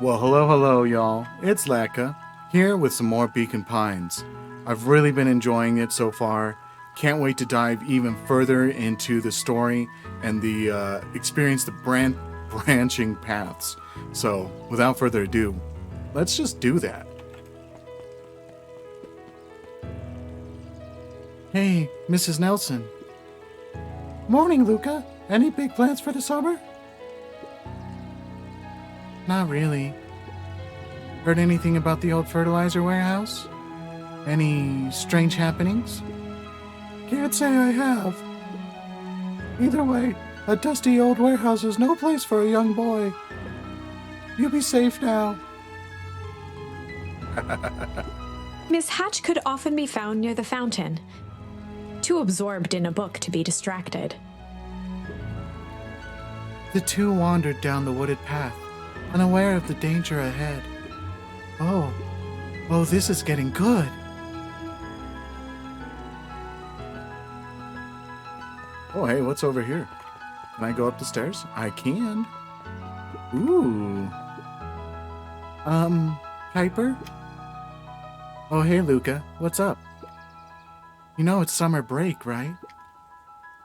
Well, hello, y'all. It's Latkaa, here with some more Beacon Pines. I've really been enjoying it so far. Can't wait to dive even further into the story and the experience the branching paths. So, without further ado, let's just do that. Hey, Mrs. Nelson. Morning, Luka. Any big plans for the summer? Not really. Heard anything about the old fertilizer warehouse? Any strange happenings? Can't say I have. Either way, a dusty old warehouse is no place for a young boy. You be safe now. Miss Hatch could often be found near the fountain, too absorbed in a book to be distracted. The two wandered down the wooded path, unaware of the danger ahead. Oh, this is getting good. Oh, hey, what's over here? Can I go up the stairs? I can. Ooh. Piper? Oh, hey, Luka. What's up? You know it's summer break, right?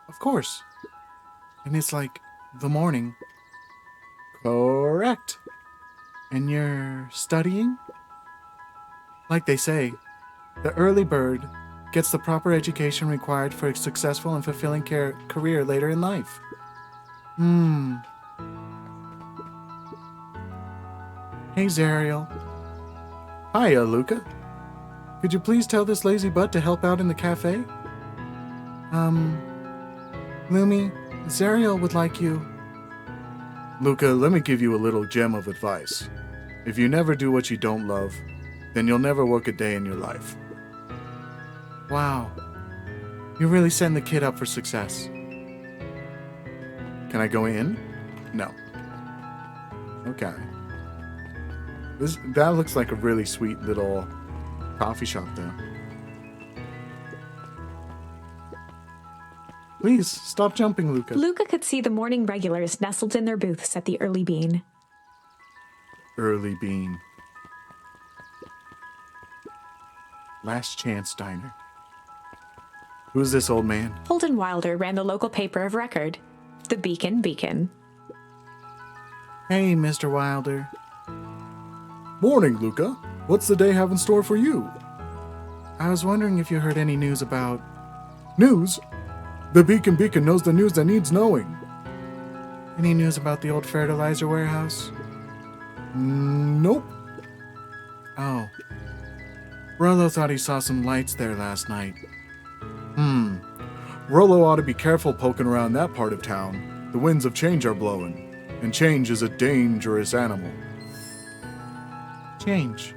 Of course. And it's like the morning. Correct. And you're studying? Like they say, the early bird gets the proper education required for a successful and fulfilling career later in life. Hey, Zariel. Hiya, Luka. Could you please tell this lazy butt to help out in the cafe? Lumi, Zariel would like you. Luka, let me give you a little gem of advice. If you never do what you don't love, then you'll never work a day in your life. Wow. You're really setting the kid up for success. Can I go in? No. Okay. That looks like a really sweet little coffee shop there. Please, stop jumping, Luka. Luka could see the morning regulars nestled in their booths at the Early Bean. Early Bean. Last Chance Diner. Who's this old man? Holden Wilder ran the local paper of record, the Beacon. Hey, Mr. Wilder. Morning, Luka. What's the day have in store for you? I was wondering if you heard any news about... News? The Beacon knows the news that needs knowing. Any news about the old fertilizer warehouse? Nope. Oh. Rollo thought he saw some lights there last night. Rollo ought to be careful poking around that part of town. The winds of change are blowing, and change is a dangerous animal. Change.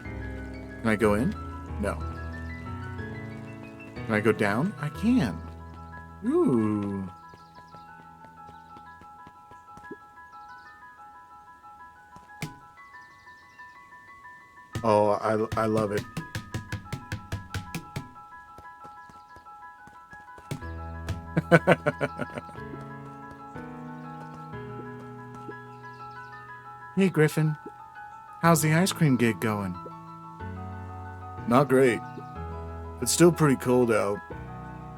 Can I go in? No. Can I go down? I can. Ooh. Oh, I love it. Hey, Griffin. How's the ice cream gig going? Not great. It's still pretty cold out,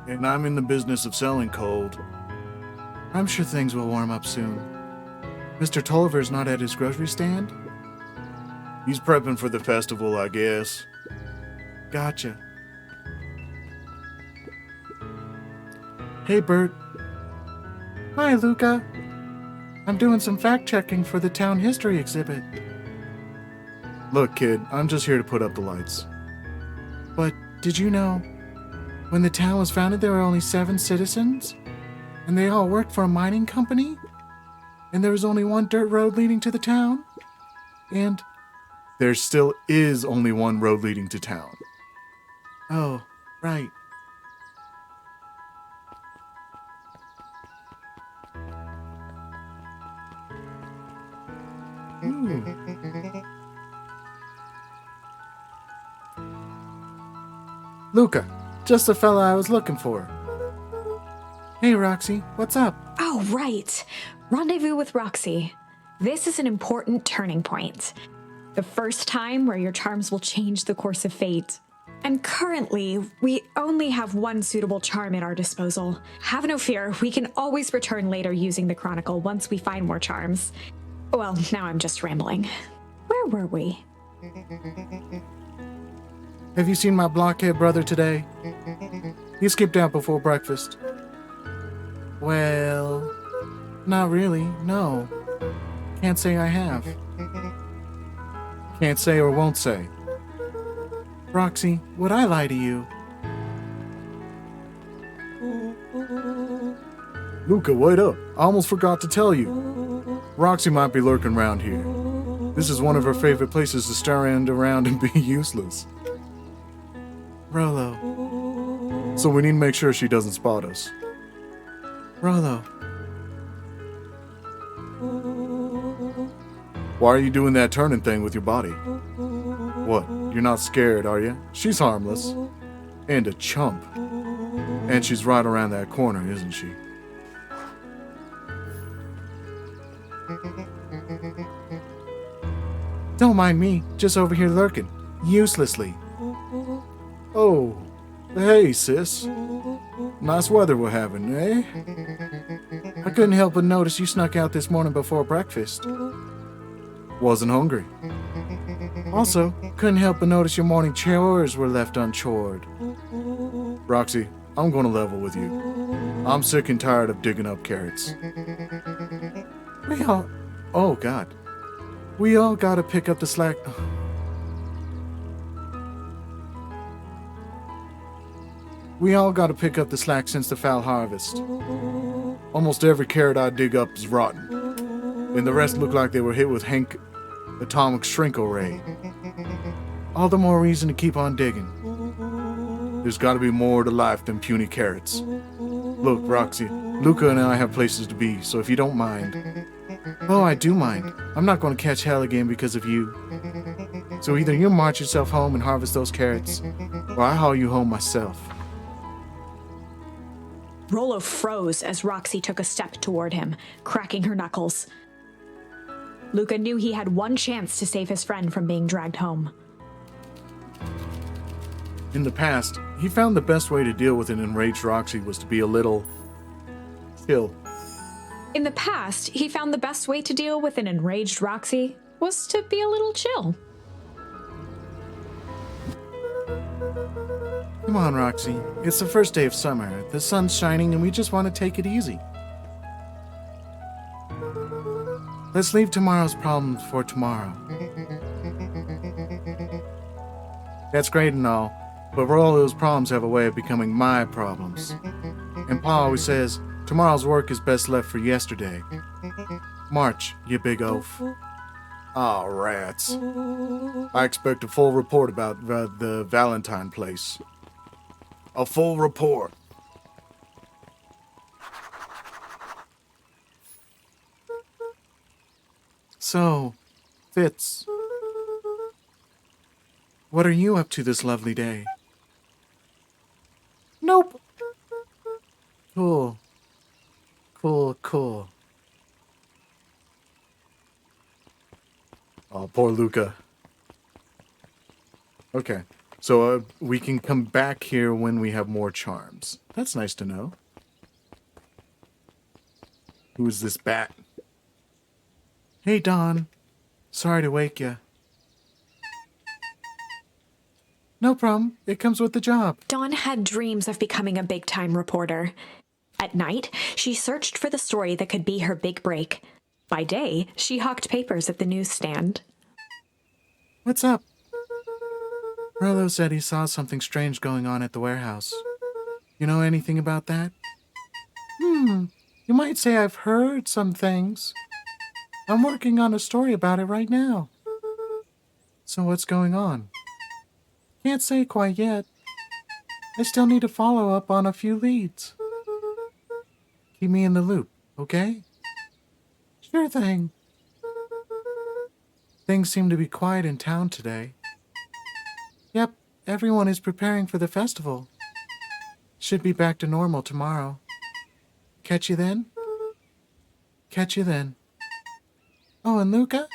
and I'm in the business of selling cold. I'm sure things will warm up soon. Mr. Tolliver's not at his grocery stand? He's prepping for the festival, I guess. Gotcha. Hey, Bert. Hi, Luka. I'm doing some fact-checking for the town history exhibit. Look, kid, I'm just here to put up the lights. But did you know, when the town was founded, there were only 7 citizens? And they all worked for a mining company? And there was only one dirt road leading to the town? And there still is only one road leading to town. Oh, right. Luka, just the fella I was looking for. Hey, Roxy, what's up? Oh, right. Rendezvous with Roxy. This is an important turning point. The first time where your charms will change the course of fate. And currently, we only have one suitable charm at our disposal. Have no fear, we can always return later using the Chronicle once we find more charms. Well, now I'm just rambling. Where were we? Have you seen my blockhead brother today? He skipped out before breakfast. Well, not really, no. Can't say I have. Can't say or won't say. Roxy, would I lie to you? Luka, wait up. I almost forgot to tell you. Roxy might be lurking around here. This is one of her favorite places to stand around and be useless. Rolo. So we need to make sure she doesn't spot us. Rolo. Why are you doing that turning thing with your body? What, you're not scared, are you? She's harmless. And a chump. And she's right around that corner, isn't she? Don't mind me, just over here lurking. Uselessly. Oh, hey, sis. Nice weather we're having, eh? I couldn't help but notice you snuck out this morning before breakfast. Wasn't hungry. Also, couldn't help but notice your morning chores were left unchored. Roxy, I'm gonna level with you. I'm sick and tired of digging up carrots. Oh God. We all gotta pick up the slack. We all gotta pick up the slack since the foul harvest. Almost every carrot I dig up is rotten. And the rest look like they were hit with Hank atomic shrink array. All the more reason to keep on digging. There's gotta be more to life than puny carrots. Look, Roxy, Luka and I have places to be, so if you don't mind. Oh, I do mind. I'm not gonna catch hell again because of you. So either you march yourself home and harvest those carrots, or I haul you home myself. Rolo froze as Roxy took a step toward him, cracking her knuckles. Luka knew he had one chance to save his friend from being dragged home. In the past, he found the best way to deal with an enraged Roxy was to be a little chill. In the past, he found the best way to deal with an enraged Roxy was to be a little chill. Come on, Roxy. It's the first day of summer. The sun's shining and we just want to take it easy. Let's leave tomorrow's problems for tomorrow. That's great and all, but Rolo's problems have a way of becoming my problems. And Pa always says, tomorrow's work is best left for yesterday. March, you big oaf. Aw, rats. I expect a full report about the Valentine place. A full report. So, Fitz, what are you up to this lovely day? Nope. Cool. Cool. Oh, poor Luka. Okay, so we can come back here when we have more charms. That's nice to know. Who is this bat? Hey, Don. Sorry to wake you. No problem. It comes with the job. Dawn had dreams of becoming a big-time reporter. At night, she searched for the story that could be her big break. By day, she hawked papers at the newsstand. What's up? Rolo said he saw something strange going on at the warehouse. You know anything about that? You might say I've heard some things. I'm working on a story about it right now. So what's going on? Can't say quite yet. I still need to follow up on a few leads. Keep me in the loop, okay? Sure thing. Things seem to be quiet in town today. Yep, everyone is preparing for the festival. Should be back to normal tomorrow. Catch you then? Catch you then. Oh, and Luka?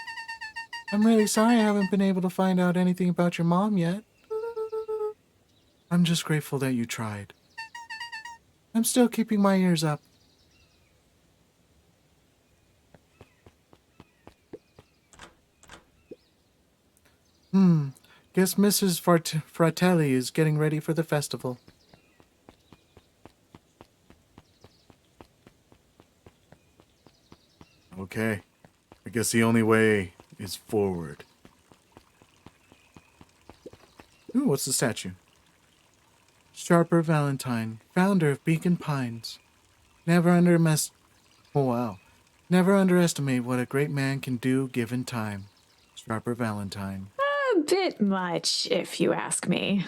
I'm really sorry I haven't been able to find out anything about your mom yet. I'm just grateful that you tried. I'm still keeping my ears up. Guess Mrs. Fratelli is getting ready for the festival. Okay. I guess the only way is forward. Ooh, what's the statue? Sharper Valentine, founder of Beacon Pines. Never Never underestimate what a great man can do given time. Sharper Valentine. A bit much, if you ask me.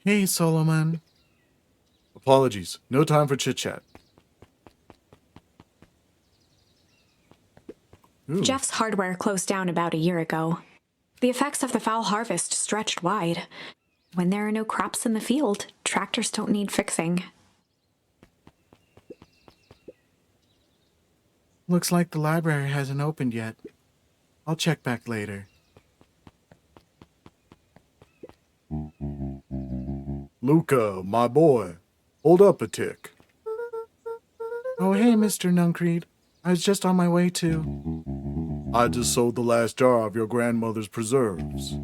Hey, Solomon. Apologies. No time for chit-chat. Ooh. Jeff's hardware closed down about a year ago. The effects of the foul harvest stretched wide. When there are no crops in the field, tractors don't need fixing. Looks like the library hasn't opened yet. I'll check back later. Luka, my boy. Hold up a tick. Oh, hey, Mr. Nuncreed. I was just on my way to... I just sold the last jar of your grandmother's preserves.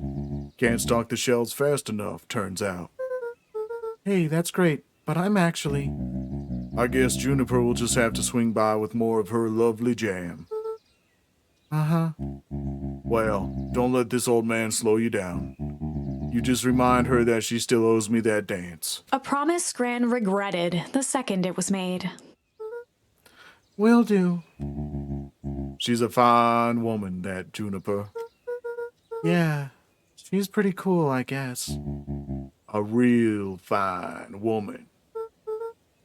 Can't stock the shelves fast enough, turns out. Hey, that's great, but I'm actually... I guess Juniper will just have to swing by with more of her lovely jam. Uh-huh. Well, don't let this old man slow you down. You just remind her that she still owes me that dance. A promise Gran regretted the second it was made. Will do. She's a fine woman, that Juniper. Yeah, she's pretty cool, I guess. A real fine woman.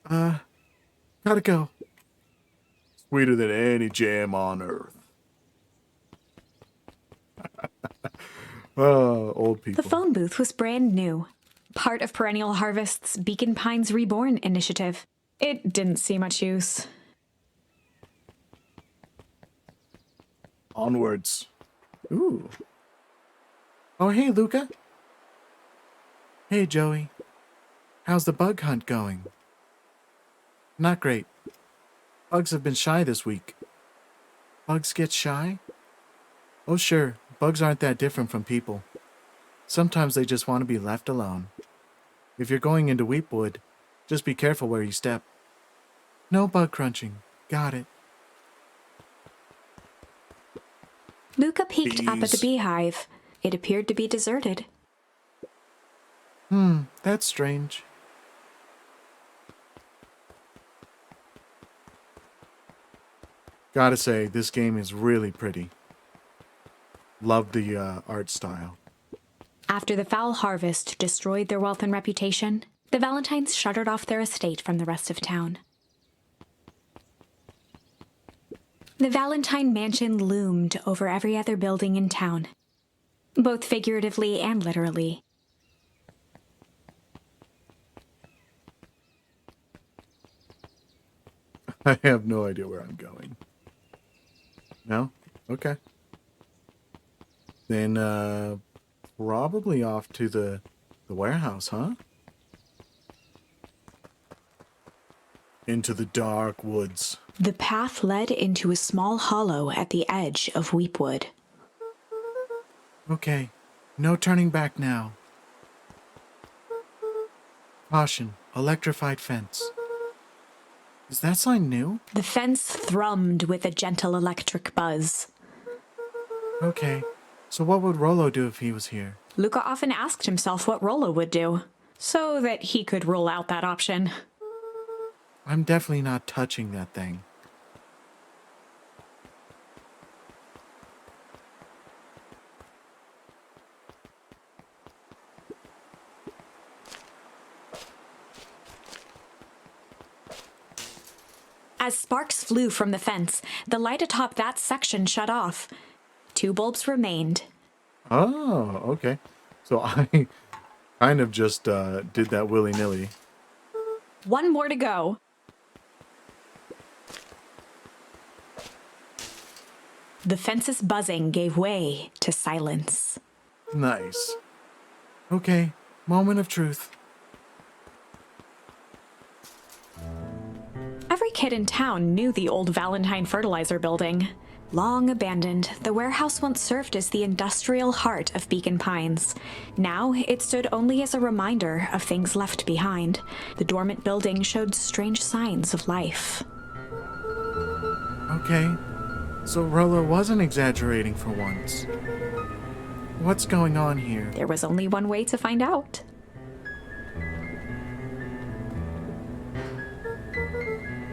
Gotta go. Sweeter than any jam on earth. Old people. The phone booth was brand new, part of Perennial Harvest's Beacon Pines Reborn initiative. It didn't see much use. Onwards. Ooh. Oh, hey, Luka. Hey, Joey. How's the bug hunt going? Not great. Bugs have been shy this week. Bugs get shy? Oh, sure. Bugs aren't that different from people. Sometimes they just want to be left alone. If you're going into Weepwood, just be careful where you step. No bug crunching. Got it. Luka peeked up at the beehive. It appeared to be deserted. That's strange. Gotta say, this game is really pretty. Love the art style. After the foul harvest destroyed their wealth and reputation, the Valentines shuttered off their estate from the rest of town. The Valentine mansion loomed over every other building in town, both figuratively and literally. I have no idea where I'm going. No? Okay. Then, probably off to the warehouse, huh? Into the dark woods. The path led into a small hollow at the edge of Weepwood. Okay. No turning back now. Caution. Electrified fence. Is that sign new? The fence thrummed with a gentle electric buzz. Okay. So what would Rollo do if he was here? Luka often asked himself what Rollo would do, so that he could rule out that option. I'm definitely not touching that thing. As sparks flew from the fence, the light atop that section shut off. 2 bulbs remained. Oh, okay. So I Kind of just did that willy-nilly. One more to go. The fence's buzzing gave way to silence. Nice. Okay, moment of truth. Every kid in town knew the old Valentine fertilizer building. Long abandoned, the warehouse once served as the industrial heart of Beacon Pines. Now, it stood only as a reminder of things left behind. The dormant building showed strange signs of life. Okay, so Rollo wasn't exaggerating for once. What's going on here? There was only one way to find out.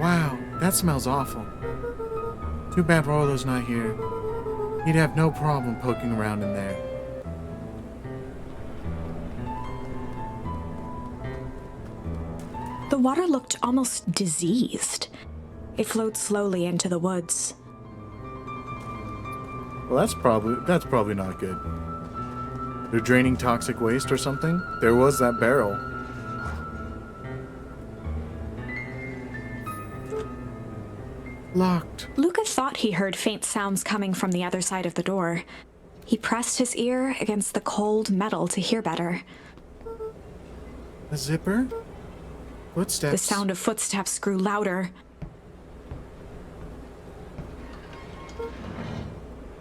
Wow, that smells awful. Too bad Rollo's not here. He'd have no problem poking around in there. The water looked almost diseased. It flowed slowly into the woods. Well, that's probably not good. They're draining toxic waste or something? There was that barrel. Locked. Luka thought he heard faint sounds coming from the other side of the door. He pressed his ear against the cold metal to hear better. A zipper? Footsteps. The sound of footsteps grew louder.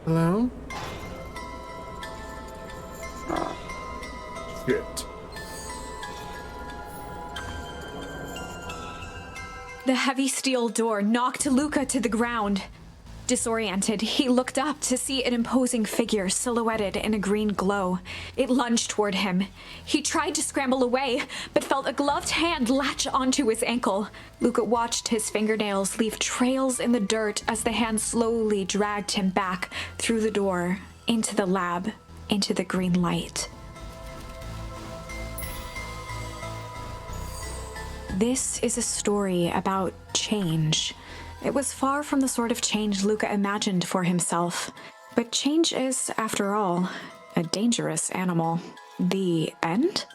Hello? Shit. The heavy steel door knocked Luka to the ground. Disoriented, he looked up to see an imposing figure silhouetted in a green glow. It lunged toward him. He tried to scramble away, but felt a gloved hand latch onto his ankle. Luka watched his fingernails leave trails in the dirt as the hand slowly dragged him back through the door, into the lab, into the green light. This is a story about change. It was far from the sort of change Luka imagined for himself. But change is, after all, a dangerous animal. The end?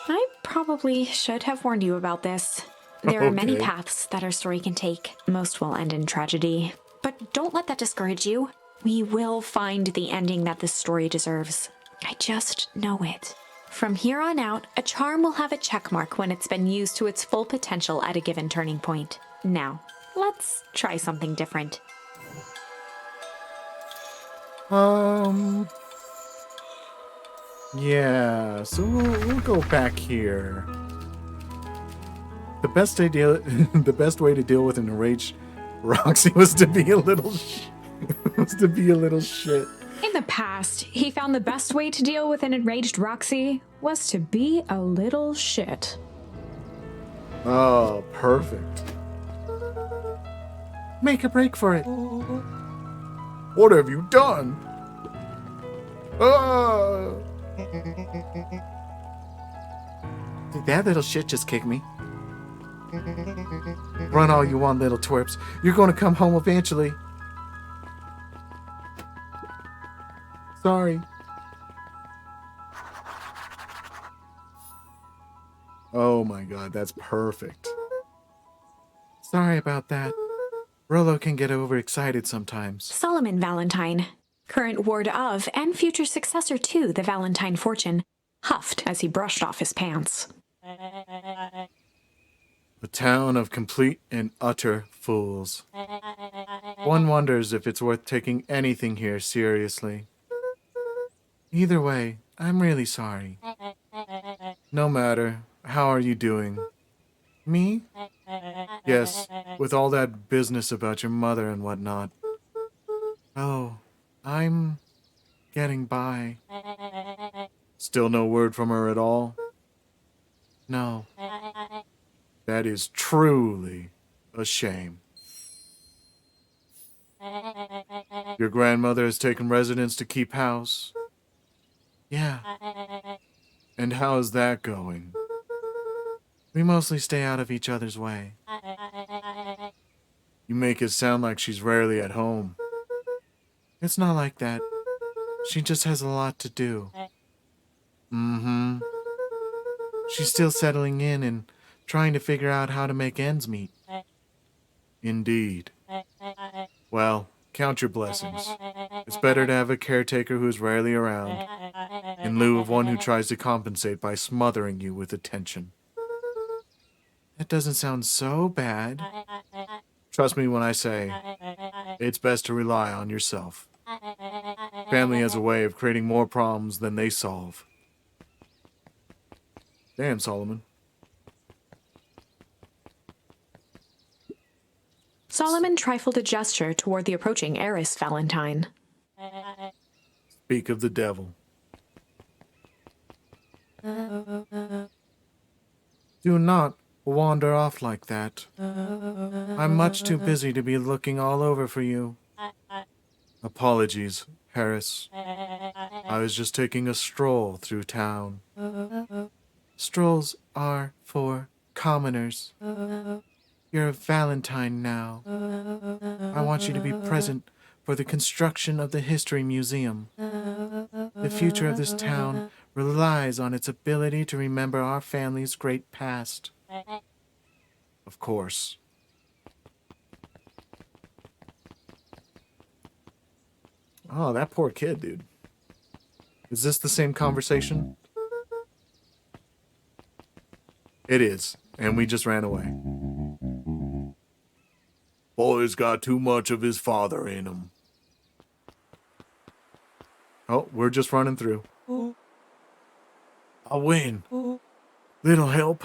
I probably should have warned you about this. There are many Okay. paths that our story can take. Most will end in tragedy. But don't let that discourage you. We will find the ending that this story deserves. I just know it. From here on out, a charm will have a check mark when it's been used to its full potential at a given turning point. Now, let's try something different. Yeah, so we'll go back here. The best idea, the best way to deal with an enraged Roxy was to be a little shit. In the past, he found the best way to deal with an enraged Roxy was to be a little shit. Oh, perfect. Make a break for it. What have you done? Ah! Did that little shit just kick me? Run all you want, little twerps. You're gonna come home eventually. Sorry. Oh my god, that's perfect. Sorry about that. Rollo can get overexcited sometimes. Solomon Valentine, current ward of and future successor to the Valentine fortune, huffed as he brushed off his pants. A town of complete and utter fools. One wonders if it's worth taking anything here seriously. Either way, I'm really sorry. No matter. How are you doing? Me? Yes, with all that business about your mother and whatnot. Oh, I'm getting by. Still no word from her at all? No. That is truly a shame. Your grandmother has taken residence to keep house? Yeah. And how is that going? We mostly stay out of each other's way. You make it sound like she's rarely at home. It's not like that. She just has a lot to do. Mm-hmm. She's still settling in and trying to figure out how to make ends meet. Indeed. Well, count your blessings. It's better to have a caretaker who's rarely around, in lieu of one who tries to compensate by smothering you with attention. That doesn't sound so bad. Trust me when I say, it's best to rely on yourself. Family has a way of creating more problems than they solve. Damn, Solomon. Solomon trifled a gesture toward the approaching heiress Valentine. Speak of the devil. Do not wander off like that. I'm much too busy to be looking all over for you. Apologies, Harris. I was just taking a stroll through town. Strolls are for commoners. You're a Valentine now. I want you to be present for the construction of the History Museum. The future of this town relies on its ability to remember our family's great past. Of course. Oh, that poor kid, dude. Is this the same conversation? It is, and we just ran away. Boy's got too much of his father in him. Oh, we're just running through. I win. Little help.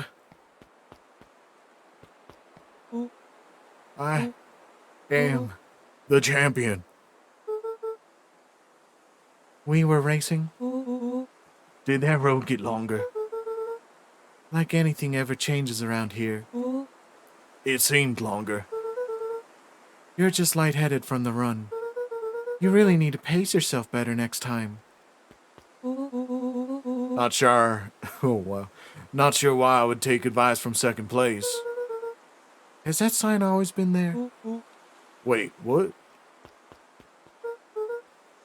I am the champion. We were racing. Did that road get longer? Like anything ever changes around here. It seemed longer. You're just lightheaded from the run. You really need to pace yourself better next time. Not sure. Oh, wow. Not sure why I would take advice from second place. Has that sign always been there? Wait, what?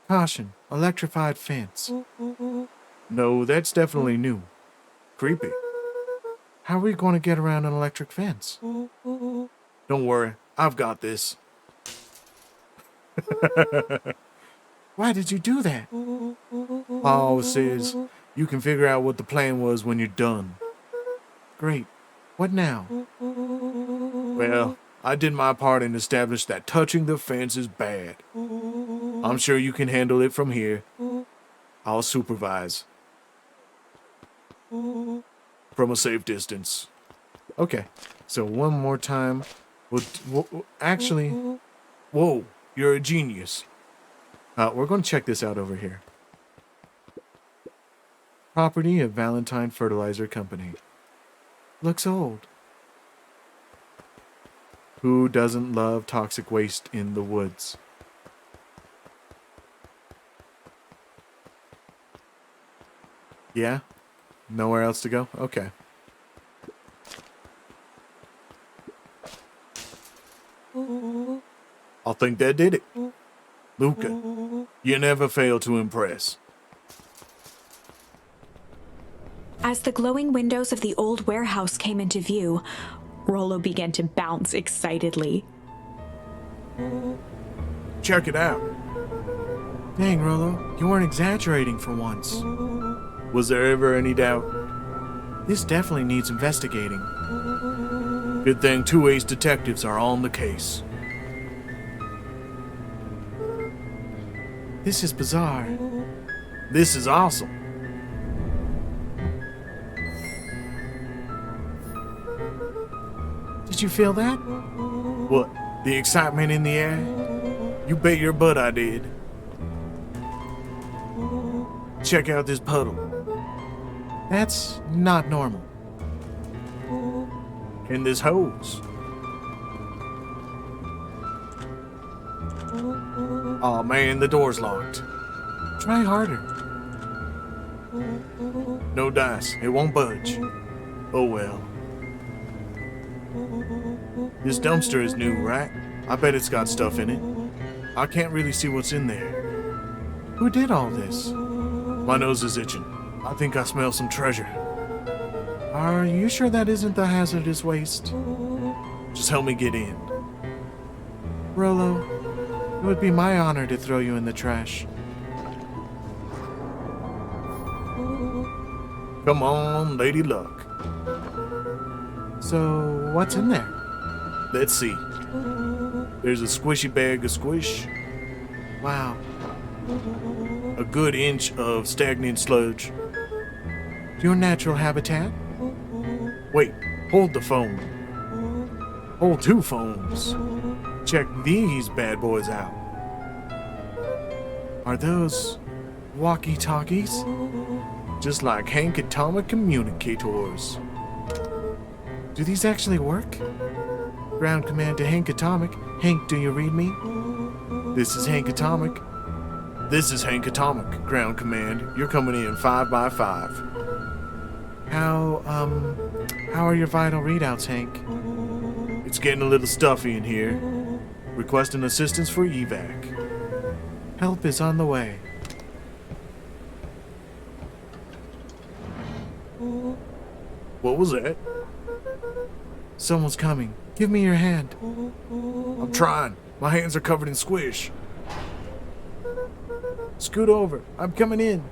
Caution, electrified fence. No, that's definitely new. Creepy. How are we going to get around an electric fence? Don't worry, I've got this. Why did you do that? Paul says you can figure out what the plan was when you're done. Great. What now? Well, I did my part and established that touching the fence is bad. I'm sure you can handle it from here. I'll supervise. From a safe distance. Okay, so one more time. Actually, whoa, you're a genius. We're going to check this out over here. Property of Valentine Fertilizer Company. Looks old. Who doesn't love toxic waste in the woods? Yeah? Nowhere else to go? Okay. I think that did it. Luka, you never fail to impress. As the glowing windows of the old warehouse came into view, Rollo began to bounce excitedly. Check it out. Dang, Rollo, you weren't exaggerating for once. Was there ever any doubt? This definitely needs investigating. Good thing 2 ace detectives are on the case. This is bizarre. This is awesome. Did you feel that? What? The excitement in the air? You bet your butt I did. Check out this puddle. That's not normal. And this hose. Aw, man, the door's locked. Try harder. No dice. It won't budge. Oh well. This dumpster is new, right? I bet it's got stuff in it. I can't really see what's in there. Who did all this? My nose is itching. I think I smell some treasure. Are you sure that isn't the hazardous waste? Just help me get in. Rollo, it would be my honor to throw you in the trash. Come on, Lady Luck. So, what's in there? Let's see. There's a squishy bag of squish. Wow. A good inch of stagnant sludge. Your natural habitat? Wait, hold the phone. Hold 2 phones. Check these bad boys out. Are those walkie-talkies? Just like Hank Atomic communicators. Do these actually work? Ground command to Hank Atomic. Hank, do you read me? This is Hank Atomic. This is Hank Atomic. Ground command. You're coming in 5 by 5. How are your vital readouts, Hank? It's getting a little stuffy in here. Requesting assistance for evac. Help is on the way. What was that? Someone's coming. Give me your hand. I'm trying. My hands are covered in squish. Scoot over. I'm coming in.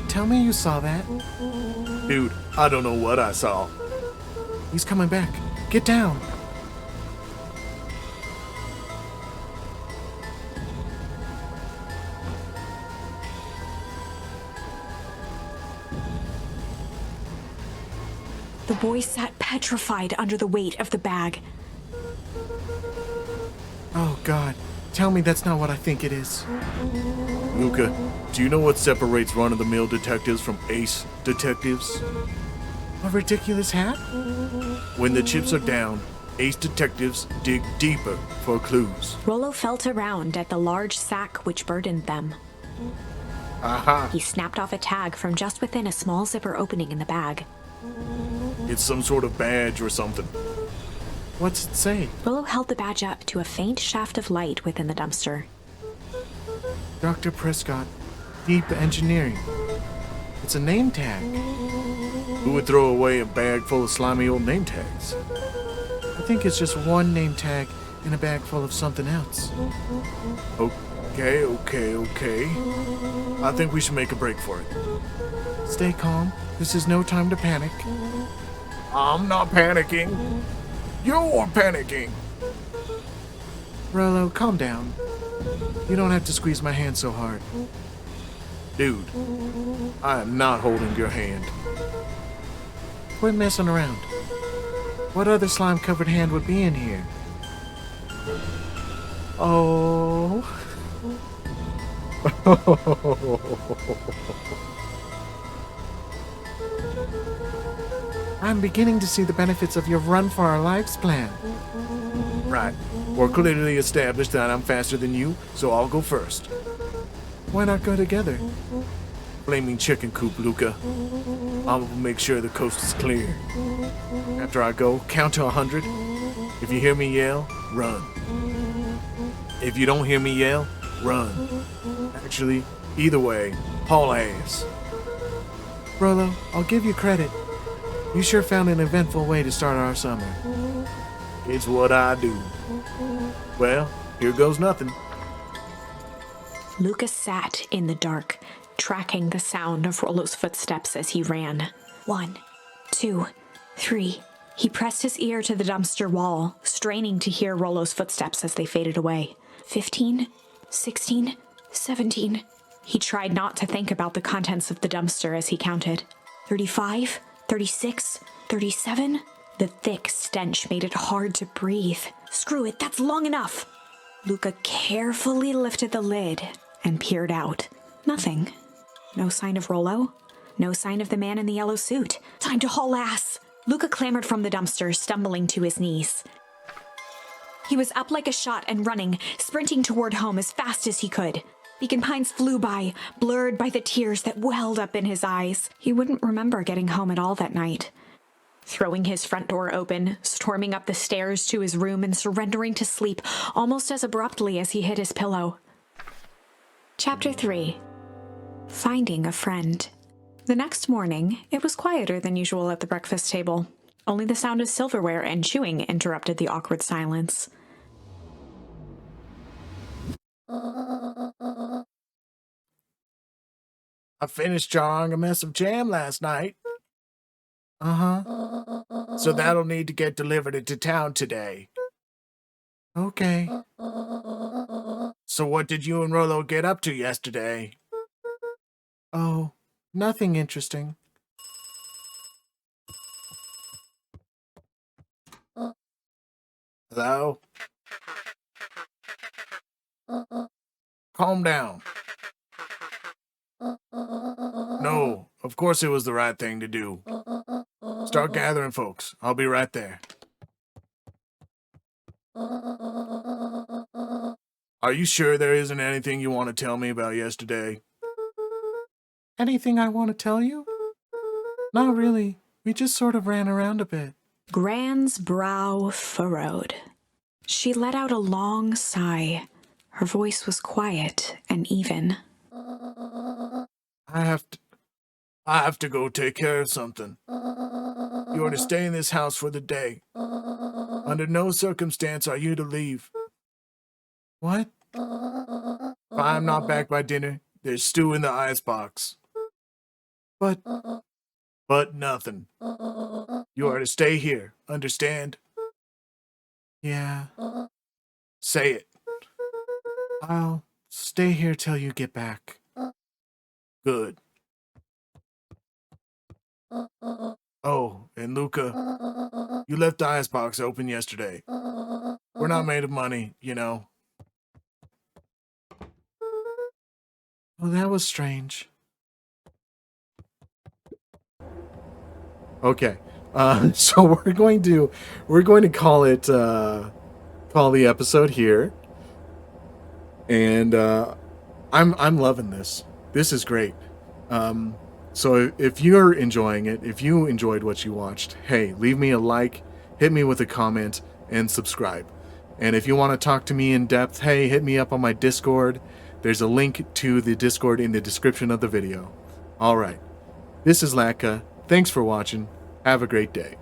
Tell me you saw that. Dude, I don't know what I saw. He's coming back. Get down. The boy sat petrified under the weight of the bag. Oh, God. Tell me that's not what I think it is. Luka, do you know what separates run-of-the-mill detectives from ace detectives? A ridiculous hat? When the chips are down, ace detectives dig deeper for clues. Rollo felt around at the large sack which burdened them. Aha! He snapped off a tag from just within a small zipper opening in the bag. It's some sort of badge or something. What's it say? Rollo held the badge up to a faint shaft of light within the dumpster. Dr. Prescott, Deep Engineering. It's a name tag. Who would throw away a bag full of slimy old name tags? I think it's just one name tag in a bag full of something else. Okay. I think we should make a break for it. Stay calm. This is no time to panic. I'm not panicking. You're panicking. Rollo, calm down. You don't have to squeeze my hand so hard. Dude, I am not holding your hand. Quit messing around. What other slime-covered hand would be in here? Oh. I'm beginning to see the benefits of your run for our lives plan. Right. We're clearly established that I'm faster than you, so I'll go first. Why not go together? Flaming chicken coop, Luka. I'll make sure the coast is clear. After I go, count to 100. If you hear me yell, run. If you don't hear me yell, run. Actually, either way, haul ass. Rollo, I'll give you credit. You sure found an eventful way to start our summer. It's what I do. Well, here goes nothing. Luka sat in the dark, tracking the sound of Rollo's footsteps as he ran. 1, 2, 3. He pressed his ear to the dumpster wall, straining to hear Rollo's footsteps as they faded away. 15, 16, 17. He tried not to think about the contents of the dumpster as he counted. 35, 36, 37. The thick stench made it hard to breathe. Screw it, that's long enough. Luka carefully lifted the lid and peered out. Nothing. No sign of Rollo. No sign of the man in the yellow suit. Time to haul ass. Luka clambered from the dumpster, stumbling to his knees. He was up like a shot and running, sprinting toward home as fast as he could. Beacon Pines flew by, blurred by the tears that welled up in his eyes. He wouldn't remember getting home at all that night. Throwing his front door open, storming up the stairs to his room, and surrendering to sleep almost as abruptly as he hit his pillow. Chapter 3. Finding a Friend. The next morning, it was quieter than usual at the breakfast table. Only the sound of silverware and chewing interrupted the awkward silence. I finished jarring a mess of jam last night. Uh-huh. So that'll need to get delivered into town today. Okay. So what did you and Rollo get up to yesterday? Oh, nothing interesting. Hello? Calm down. No, of course it was the right thing to do. Start gathering folks. I'll be right there. Are you sure there isn't anything you want to tell me about yesterday? Anything I want to tell you? Not really. We just sort of ran around a bit. Gran's brow furrowed. She let out a long sigh. Her voice was quiet and even. I have to go take care of something. You are to stay in this house for the day. Under no circumstance are you to leave. What? If I'm not back by dinner, there's stew in the icebox. But nothing. You are to stay here, understand? Yeah. Say it. I'll stay here till you get back. Good. Oh, and Luka, you left the icebox open yesterday. We're not made of money, you know. Well, that was strange. Okay, so we're going to call it call the episode here, and I'm loving this. This is great. So if you're enjoying it, if you enjoyed what you watched, hey, leave me a like, hit me with a comment, and subscribe. And if you want to talk to me in depth, hey, hit me up on my Discord. There's a link to the Discord in the description of the video. All right, this is Latkaa. Thanks for watching. Have a great day.